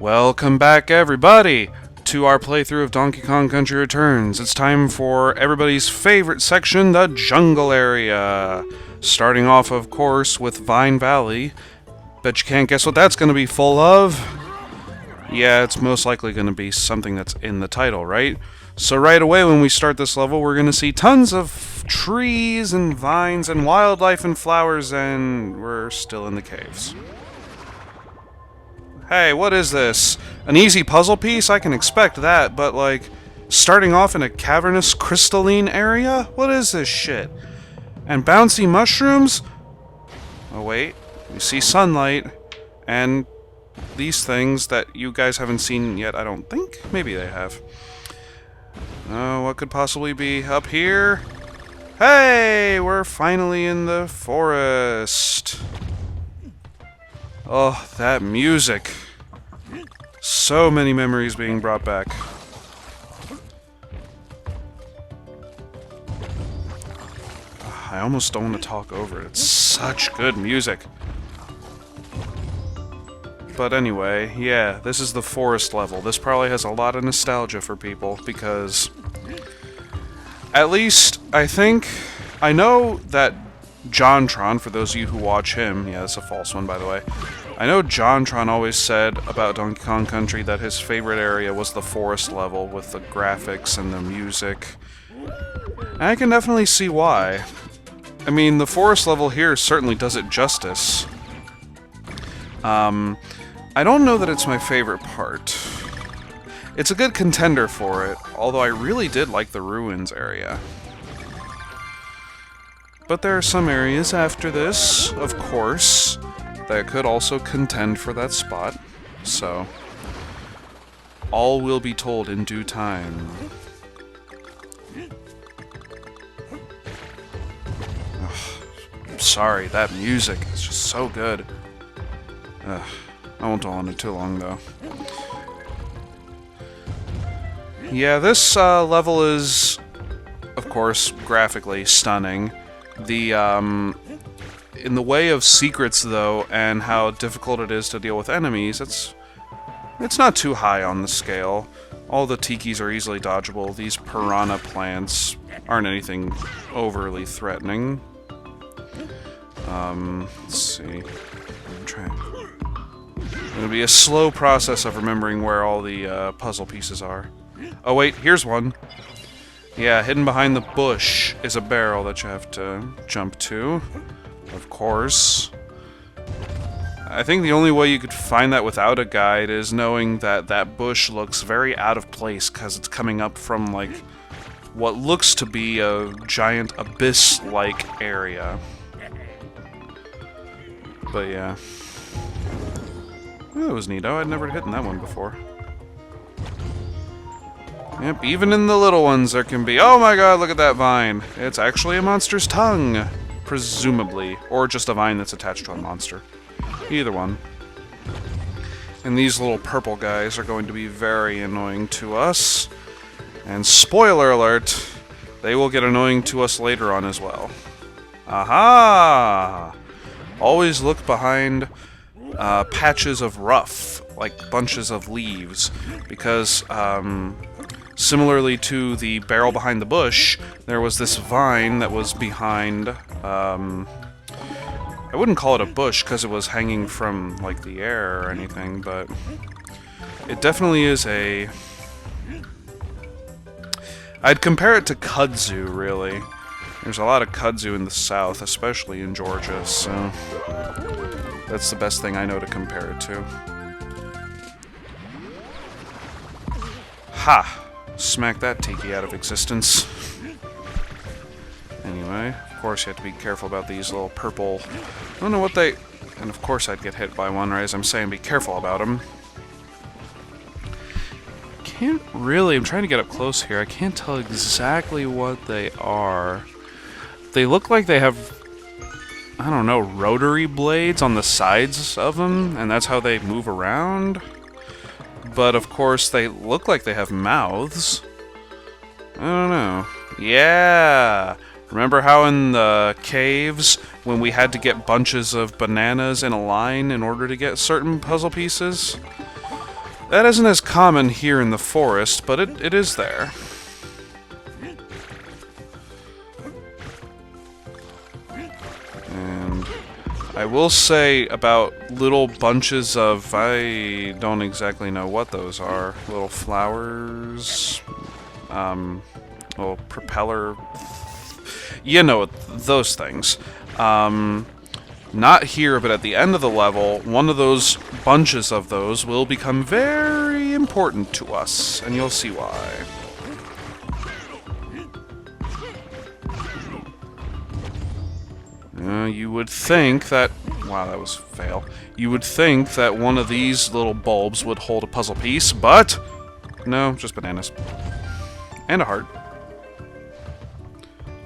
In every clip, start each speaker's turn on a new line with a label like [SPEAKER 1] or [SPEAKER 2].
[SPEAKER 1] Welcome back, everybody, to our playthrough of Donkey Kong Country Returns. It's time for everybody's favorite section, the jungle area. Starting off, of course, with Vine Valley. Bet you can't guess what that's going to be full of. Yeah, it's most likely going to be something that's in the title, right? So right away when we start this level, we're going to see tons of trees and vines and wildlife and flowers, and we're still in the caves. Hey, what is this? An easy puzzle piece? I can expect that, but like, starting off in a cavernous crystalline area? What is this shit? And bouncy mushrooms? Oh wait, we see sunlight, and these things that you guys haven't seen yet, I don't think? Maybe they have. Oh, what could possibly be up here? Hey, we're finally in the forest. Oh, that music. So many memories being brought back. I almost don't want to talk over it. It's such good music. But anyway, yeah, this is the forest level. This probably has a lot of nostalgia for people because, at least, I know that JonTron, for those of you who watch him, yeah, that's a false one, by the way. I know JonTron always said about Donkey Kong Country that his favorite area was the forest level with the graphics and the music. And I can definitely see why. I mean, the forest level here certainly does it justice. I don't know that it's my favorite part. It's a good contender for it, although I really did like the ruins area. But there are some areas after this, of course, that could also contend for that spot. So, all will be told in due time. Ugh, sorry, that music is just so good. Ugh, I won't dwell on it too long, though. Yeah, this level is, of course, graphically stunning. In the way of secrets, though, and how difficult it is to deal with enemies, it's not too high on the scale. All the Tikis are easily dodgeable. These piranha plants aren't anything overly threatening. Let's see. It'll be a slow process of remembering where all the puzzle pieces are. Oh wait, here's one. Yeah, hidden behind the bush is a barrel that you have to jump to. Of course. I think the only way you could find that without a guide is knowing that that bush looks very out of place because it's coming up from, like, what looks to be a giant abyss-like area. But yeah. Ooh, that was neato. I'd never hit that one before. Yep, even in the little ones there can be... Oh my god, look at that vine! It's actually a monster's tongue! Presumably. Or just a vine that's attached to a monster. Either one. And these little purple guys are going to be very annoying to us. And spoiler alert, they will get annoying to us later on as well. Aha! Always look behind patches of rough, like bunches of leaves, because similarly to the barrel behind the bush, there was this vine that was behind, I wouldn't call it a bush because it was hanging from, like, the air or anything, but it definitely is a... I'd compare it to kudzu, really. There's a lot of kudzu in the south, especially in Georgia, so that's the best thing I know to compare it to. Ha! Smack that tiki out of existence. Anyway, of course you have to be careful about these little purple... I don't know what they... And of course I'd get hit by one, right? As I'm saying, be careful about them. Can't really... I'm trying to get up close here. I can't tell exactly what they are. They look like they have... I don't know, rotary blades on the sides of them, and that's how they move around. But of course, they look like they have mouths. I don't know. Yeah! Remember how in the caves, when we had to get bunches of bananas in a line in order to get certain puzzle pieces? That isn't as common here in the forest, but it is there. And I will say about little bunches of... I don't exactly know what those are. Little flowers... little propeller... You know, those things. Not here, but at the end of the level, one of those bunches of those will become very important to us, and you'll see why. You would think that... Wow, that was a fail. You would think that one of these little bulbs would hold a puzzle piece, but... No, just bananas. And a heart.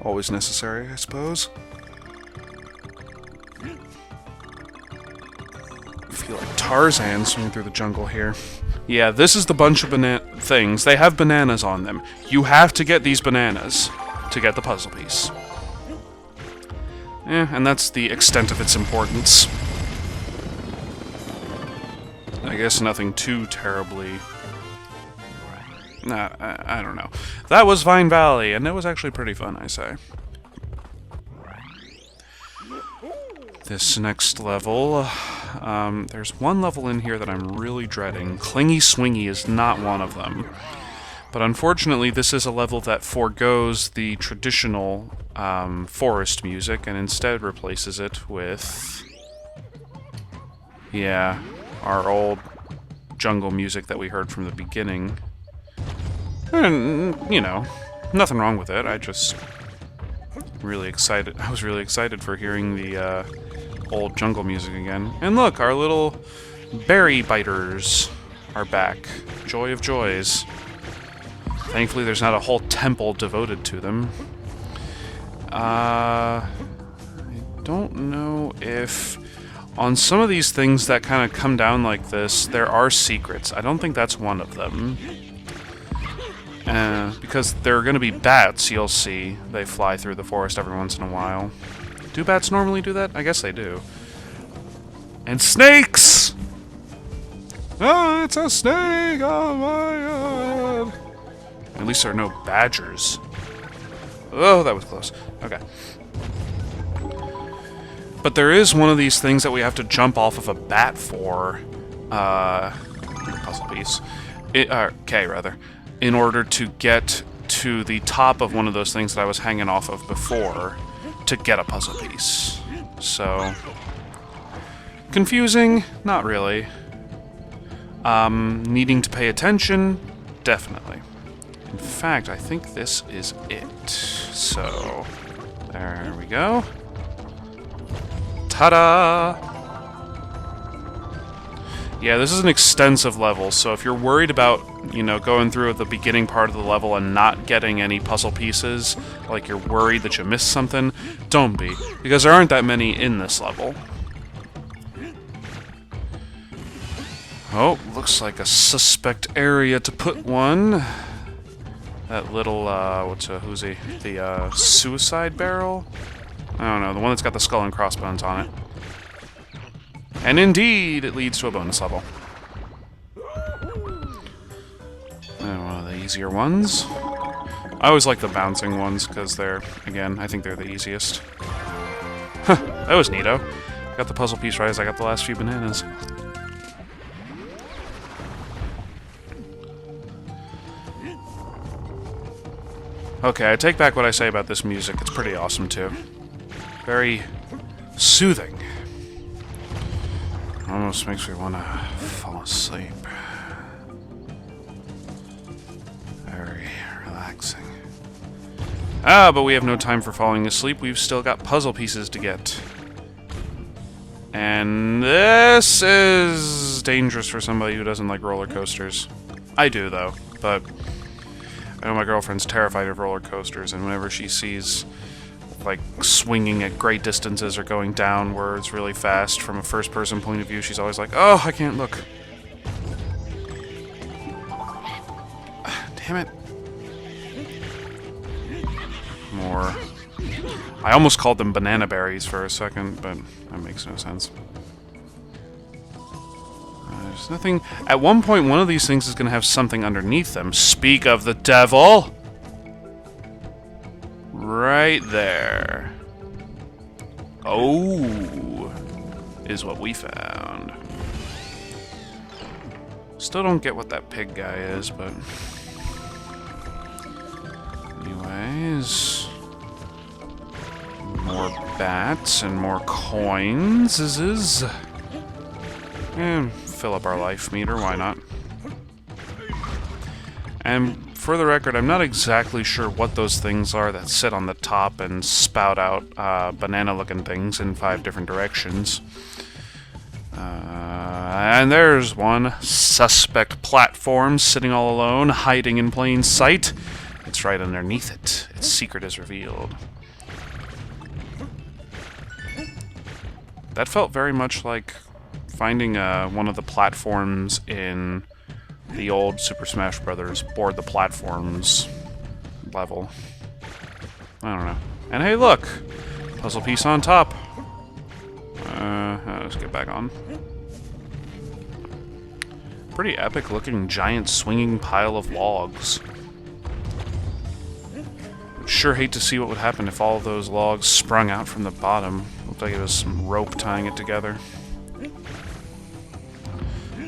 [SPEAKER 1] Always necessary, I suppose. I feel like Tarzan swinging through the jungle here. Yeah, this is the bunch of things. They have bananas on them. You have to get these bananas to get the puzzle piece. And that's the extent of its importance. I guess nothing too terribly... Nah, I don't know. That was Vine Valley, and it was actually pretty fun, I say. This next level... there's one level in here that I'm really dreading. Clingy Swingy is not one of them. But unfortunately, this is a level that forgoes the traditional forest music and instead replaces it with... Yeah, our old jungle music that we heard from the beginning. And, you know, nothing wrong with it. I just really excited. I was really excited for hearing the old jungle music again. And look, our little berry biters are back. Joy of joys. Thankfully, there's not a whole temple devoted to them. I don't know if... On some of these things that kind of come down like this, there are secrets. I don't think that's one of them. Because there are going to be bats, you'll see. They fly through the forest every once in a while. Do bats normally do that? I guess they do. And snakes! Oh, it's a snake! Oh my god! At least there are no badgers. Oh, that was close. Okay. But there is one of these things that we have to jump off of a bat for. Puzzle piece. Okay, rather. In order to get to the top of one of those things that I was hanging off of before to get a puzzle piece. So... confusing? Not really. Needing to pay attention? Definitely. In fact, I think this is it. So, there we go. Ta-da! Yeah, this is an extensive level, so if you're worried about, you know, going through the beginning part of the level and not getting any puzzle pieces, like you're worried that you missed something, don't be, because there aren't that many in this level. Oh, looks like a suspect area to put one. That little, who's he? The, suicide barrel? I don't know, the one that's got the skull and crossbones on it. And indeed, it leads to a bonus level. And one of the easier ones. I always like the bouncing ones, because they're, again, I think they're the easiest. Huh, that was neato. Got the puzzle piece right as I got the last few bananas. Okay, I take back what I say about this music. It's pretty awesome, too. Very soothing. Almost makes me want to fall asleep. Very relaxing. Ah, but we have no time for falling asleep. We've still got puzzle pieces to get. And this is dangerous for somebody who doesn't like roller coasters. I do, though, but I know my girlfriend's terrified of roller coasters, and whenever she sees like swinging at great distances or going downwards really fast from a first-person point of view, she's always like, oh, I can't look. Damn it. More. I almost called them banana berries for a second, but that makes no sense. There's nothing... At one point, one of these things is going to have something underneath them. Speak of the devil! Right there. Oh, is what we found. Still don't get what that pig guy is, but... Anyways... More bats and more coins. And fill up our life meter, why not? And for the record, I'm not exactly sure what those things are that sit on the top and spout out banana-looking things in 5 different directions. And there's one suspect platform sitting all alone, hiding in plain sight. It's right underneath it. Its secret is revealed. That felt very much like finding one of the platforms in the old Super Smash Bros. Board the Platforms level. I don't know. And hey, look! Puzzle piece on top. Let's get back on. Pretty epic looking giant swinging pile of logs. Sure hate to see what would happen if all of those logs sprung out from the bottom. Looked like it was some rope tying it together.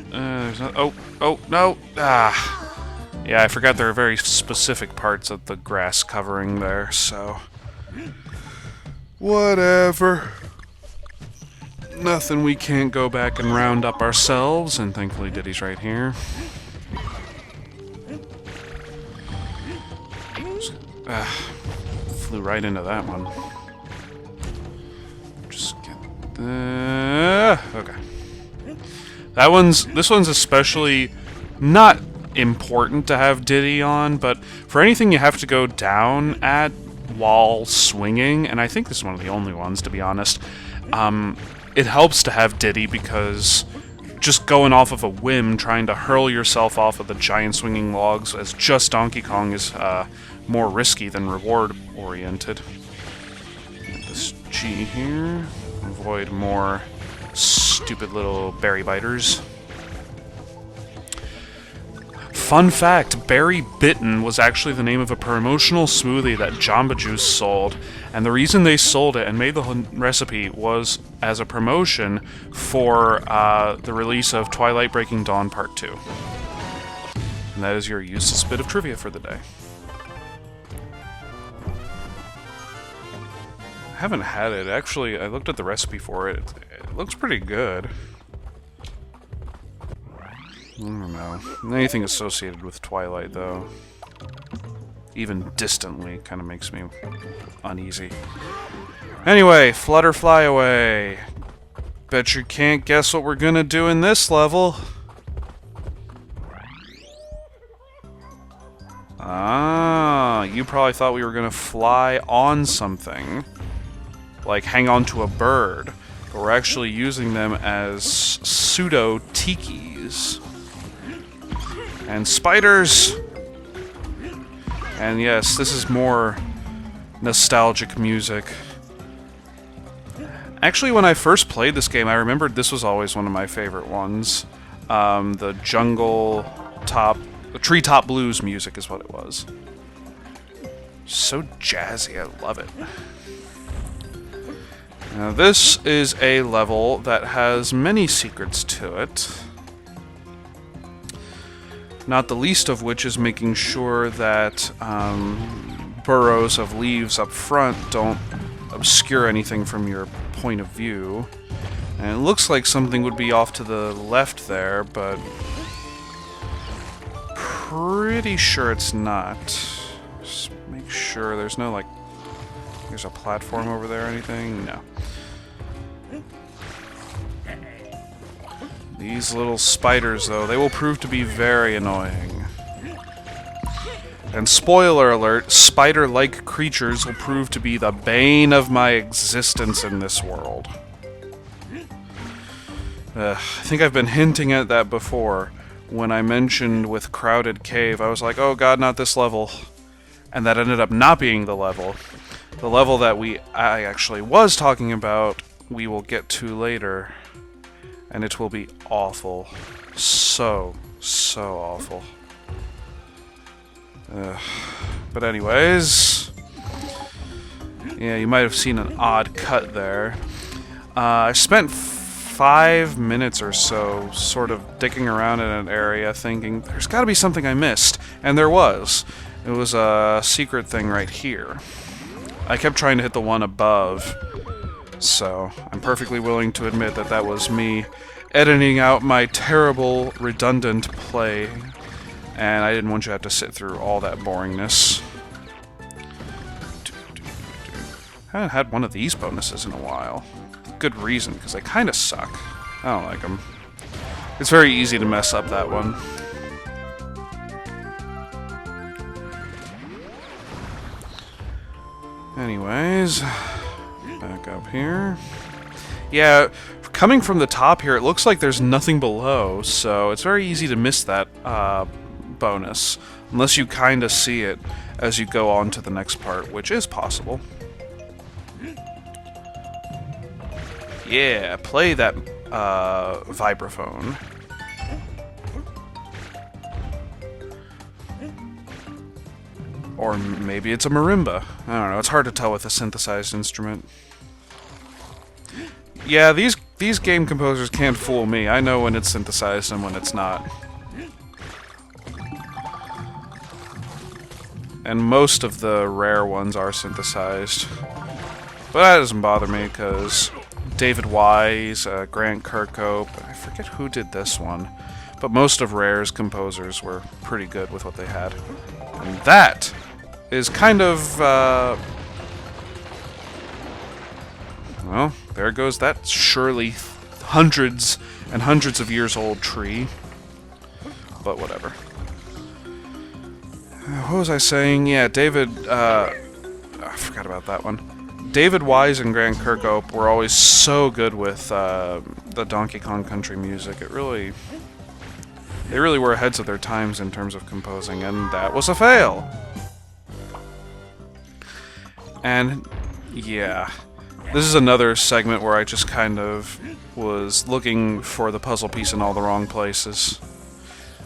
[SPEAKER 1] There's no... Oh, no! Ah! Yeah, I forgot there are very specific parts of the grass covering there, so... Whatever. Nothing we can't go back and round up ourselves, and thankfully Diddy's right here. Flew right into that one. Just get the... Okay. This one's especially not important to have Diddy on, but for anything you have to go down at while swinging, and I think this is one of the only ones, to be honest, it helps to have Diddy because just going off of a whim, trying to hurl yourself off of the giant swinging logs as just Donkey Kong is more risky than reward-oriented. This G here. Avoid more stupid little berry biters. Fun fact, Berry Bitten was actually the name of a promotional smoothie that Jamba Juice sold, and the reason they sold it and made the recipe was as a promotion for the release of Twilight Breaking Dawn Part 2. And that is your useless bit of trivia for the day. I haven't had it. Actually, I looked at the recipe for it. It looks pretty good. I don't know. Anything associated with Twilight, though, even distantly, kind of makes me uneasy. Anyway, flutter, fly away. Bet you can't guess what we're gonna do in this level. Ah, you probably thought we were gonna fly on something. Like hang on to a bird. But we're actually using them as pseudo Tikis. And spiders! And yes, this is more nostalgic music. Actually, when I first played this game, I remembered this was always one of my favorite ones. The jungle top... The treetop blues music is what it was. So jazzy, I love it. Now this is a level that has many secrets to it. Not the least of which is making sure that burrows of leaves up front don't obscure anything from your point of view. And it looks like something would be off to the left there, but pretty sure it's not. Just make sure there's no, like, there's a platform over there or anything? No. These little spiders, though, they will prove to be very annoying. And spoiler alert, spider-like creatures will prove to be the bane of my existence in this world. I think I've been hinting at that before. When I mentioned with Crowded Cave, I was like, oh god, not this level. And that ended up not being the level. The level that I actually was talking about, we will get to later. and it will be awful. So awful. But anyways, yeah, you might have seen an odd cut there. I spent 5 minutes or so sort of digging around in an area thinking, there's got to be something I missed. And there was. It was a secret thing right here. I kept trying to hit the one above, so I'm perfectly willing to admit that that was me editing out my terrible, redundant play, and I didn't want you to have to sit through all that boringness. I haven't had one of these bonuses in a while. Good reason, because they kind of suck. I don't like them. It's very easy to mess up that one. Anyways, back up here. Yeah, coming from the top here, it looks like there's nothing below, so it's very easy to miss that bonus, unless you kind of see it as you go on to the next part, which is possible. Yeah, play that vibraphone. Or maybe it's a marimba. I don't know, it's hard to tell with a synthesized instrument. Yeah, these game composers can't fool me. I know when it's synthesized and when it's not. And most of the rare ones are synthesized. But that doesn't bother me, because David Wise, Grant Kirkhope, I forget who did this one, but most of Rare's composers were pretty good with what they had. And that is kind of, well, there goes that surely hundreds and hundreds of years old tree. But whatever. What was I saying? Yeah, David, I forgot about that one. David Wise and Grant Kirkhope were always so good with the Donkey Kong Country music. They really were ahead of their times in terms of composing, and that was a fail. And yeah, this is another segment where I just kind of was looking for the puzzle piece in all the wrong places.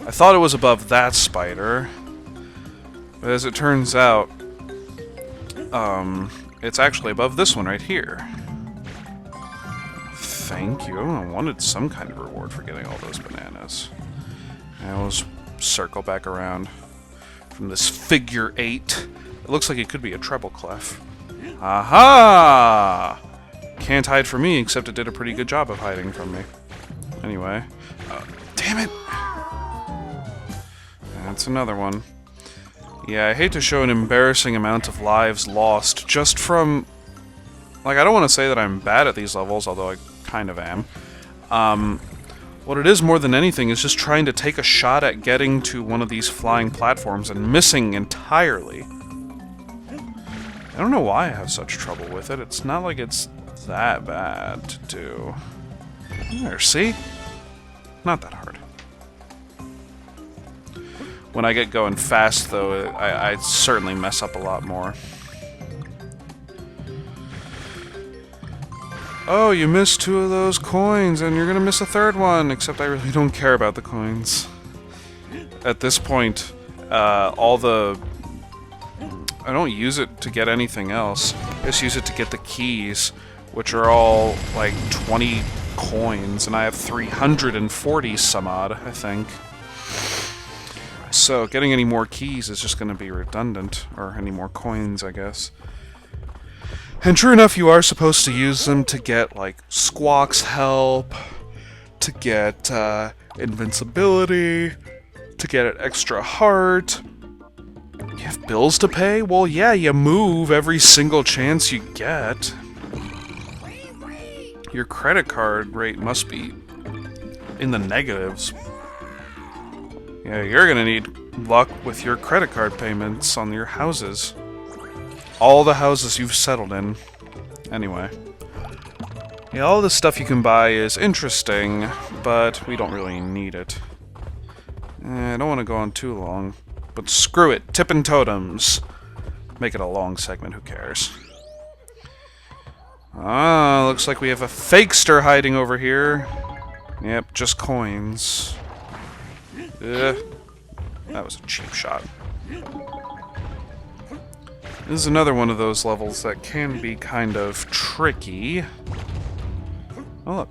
[SPEAKER 1] I thought it was above that spider, but as it turns out, it's actually above this one right here. Thank you. I wanted some kind of reward for getting all those bananas. And we'll circle back around from this figure 8. It looks like it could be a treble clef. Aha! Can't hide from me, except it did a pretty good job of hiding from me. Anyway. Damn it! That's another one. Yeah, I hate to show an embarrassing amount of lives lost just from... Like, I don't want to say that I'm bad at these levels, although I kind of am. What it is more than anything is just trying to take a shot at getting to one of these flying platforms and missing entirely. I don't know why I have such trouble with it. It's not like it's that bad to do. There, see? Not that hard. When I get going fast, though, I certainly mess up a lot more. Oh, you missed 2 of those coins, and you're gonna miss a 3rd one, except I really don't care about the coins. At this point, I don't use it to get anything else. I just use it to get the keys, which are all, like, 20 coins, and I have 340 some odd, I think. So, getting any more keys is just gonna be redundant, or any more coins, I guess. And true enough, you are supposed to use them to get, like, Squawk's help, to get, invincibility, to get an extra heart. You have bills to pay? Well, yeah, you move every single chance you get. Your credit card rate must be in the negatives. Yeah, you're gonna need luck with your credit card payments on your houses. All the houses you've settled in. Anyway. Yeah, all this stuff you can buy is interesting, but we don't really need it. I don't want to go on too long. But screw it, tippin' totems. Make it a long segment, who cares? Ah, looks like we have a fakester hiding over here. Yep, just coins. Ugh. That was a cheap shot. This is another one of those levels that can be kind of tricky. Oh, look.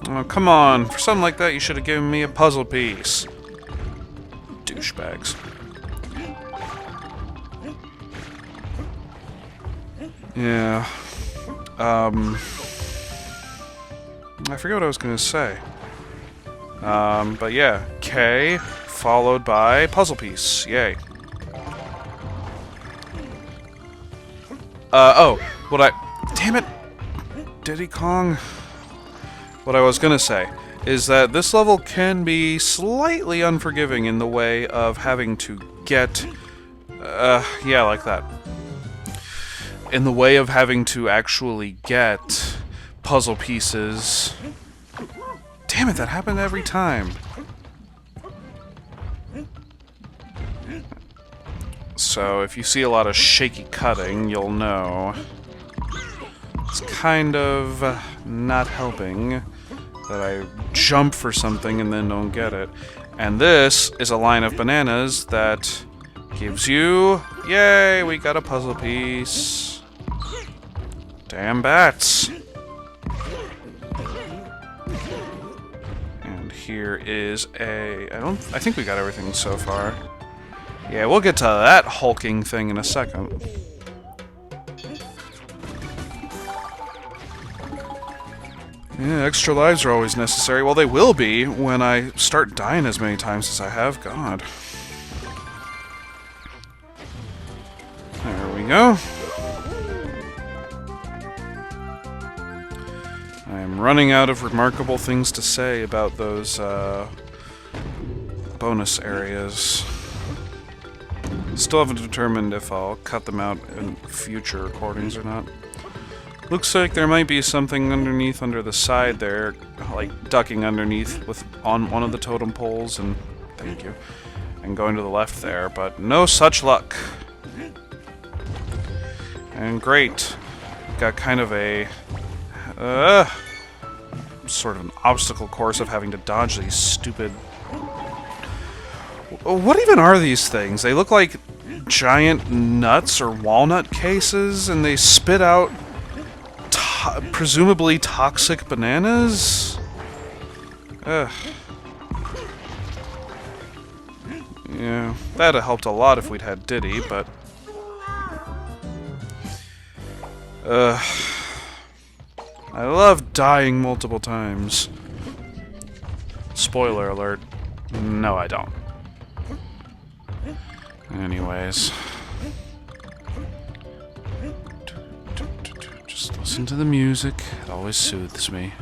[SPEAKER 1] Oh, come on. For something like that, you should have given me a puzzle piece. Douchebags. Yeah. I forget what I was going to say. But yeah. K, followed by puzzle piece. Yay. Damn it! Diddy Kong. What I was gonna say is that this level can be slightly unforgiving in the way of having to get... yeah, like that. In the way of having to actually get puzzle pieces. Damn it, that happened every time. So, if you see a lot of shaky cutting, you'll know. It's kind of not helping that I jump for something and then don't get it. And this is a line of bananas that gives you... Yay, we got a puzzle piece. Damn bats. And here is a... I think we got everything so far. Yeah, we'll get to that hulking thing in a second. Yeah, extra lives are always necessary. Well, they will be when I start dying as many times as I have. God. There we go. I am running out of remarkable things to say about those bonus areas. Still haven't determined if I'll cut them out in future recordings or not. Looks like there might be something underneath under the side there, like ducking underneath on one of the totem poles, and thank you, and going to the left there, but no such luck. And great, got kind of a sort of an obstacle course of having to dodge these stupid... What even are these things? They look like giant nuts or walnut cases, and they spit out presumably toxic bananas? Ugh. Yeah, that'd have helped a lot if we'd had Diddy, but... I love dying multiple times. Spoiler alert. No, I don't. Anyways. Just listen to the music. It always soothes me.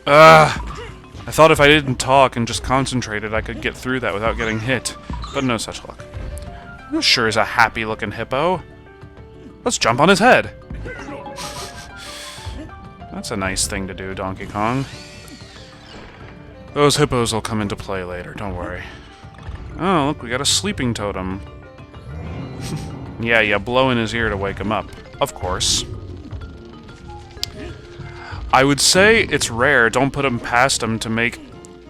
[SPEAKER 1] I thought if I didn't talk and just concentrated, I could get through that without getting hit. But no such luck. This sure is a happy-looking hippo. Let's jump on his head. That's a nice thing to do, Donkey Kong. Those hippos will come into play later, don't worry. Oh, look, we got a sleeping totem. Yeah, you blow in his ear to wake him up. Of course. I would say it's rare. Don't put him past him to make...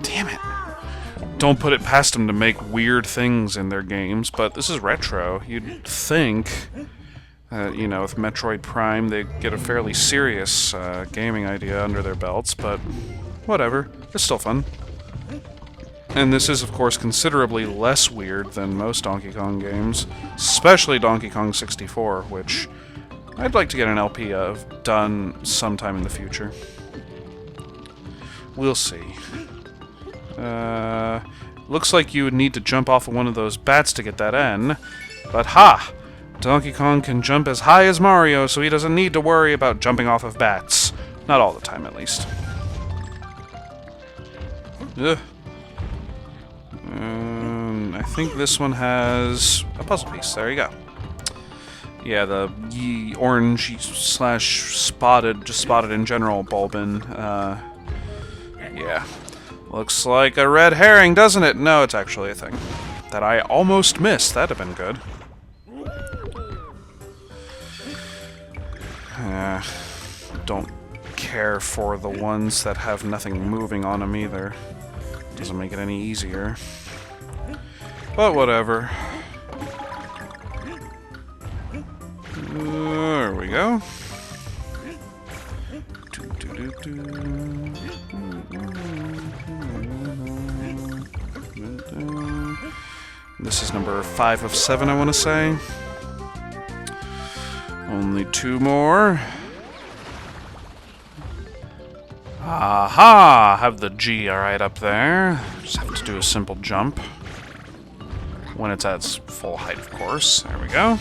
[SPEAKER 1] Damn it. Don't put it past him to make weird things in their games, but this is retro. You'd think... you know, with Metroid Prime, they get a fairly serious gaming idea under their belts, but whatever. It's still fun. And this is, of course, considerably less weird than most Donkey Kong games, especially Donkey Kong 64, which I'd like to get an LP of done sometime in the future. We'll see. Looks like you would need to jump off of one of those bats to get that N, but ha! Donkey Kong can jump as high as Mario, so he doesn't need to worry about jumping off of bats. Not all the time, at least. Ugh. I think this one has a puzzle piece. There you go. Yeah, the orange slash spotted, just spotted in general, Bulbin. Yeah. Looks like a red herring, doesn't it? No, it's actually a thing. that I almost missed. That'd have been good. Don't care for the ones that have nothing moving on them either. Doesn't make it any easier. But whatever. There we go. This is number 5 of 7, I want to say. Only 2 more. Aha! Have the G alright up there. Just have to do a simple jump. When it's at its full height, of course. There we go.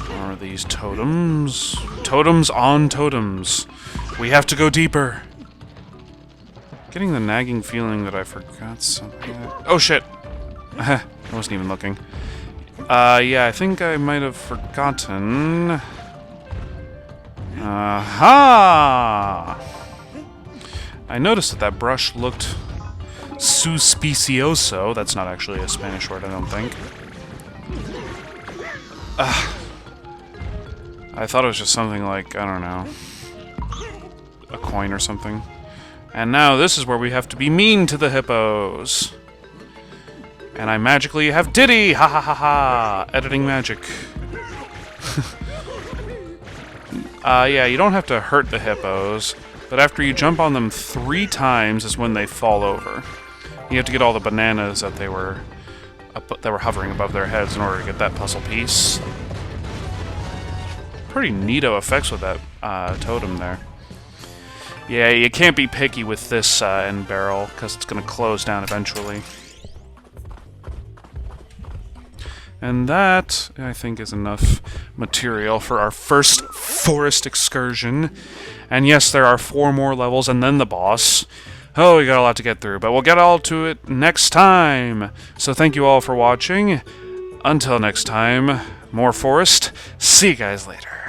[SPEAKER 1] Are these totems? Totems on totems. We have to go deeper. Getting the nagging feeling that I forgot something. Oh shit! I wasn't even looking. Yeah, I think I might have forgotten. Aha! I noticed that that brush looked suspicioso. That's not actually a Spanish word, I don't think. I thought it was just something like, I don't know, a coin or something. And now this is where we have to be mean to the hippos. And I magically have Diddy! Ha ha ha ha! Editing magic. Yeah, you don't have to hurt the hippos, but after you jump on them 3 times is when they fall over. You have to get all the bananas that they were hovering above their heads in order to get that puzzle piece. Pretty neato effects with that totem there. Yeah, you can't be picky with this end barrel, because it's going to close down eventually. And that, I think, is enough material for our first forest excursion. And yes, there are 4 more levels and then the boss. Oh, we got a lot to get through, but we'll get all to it next time. So thank you all for watching. Until next time, more forest. See you guys later.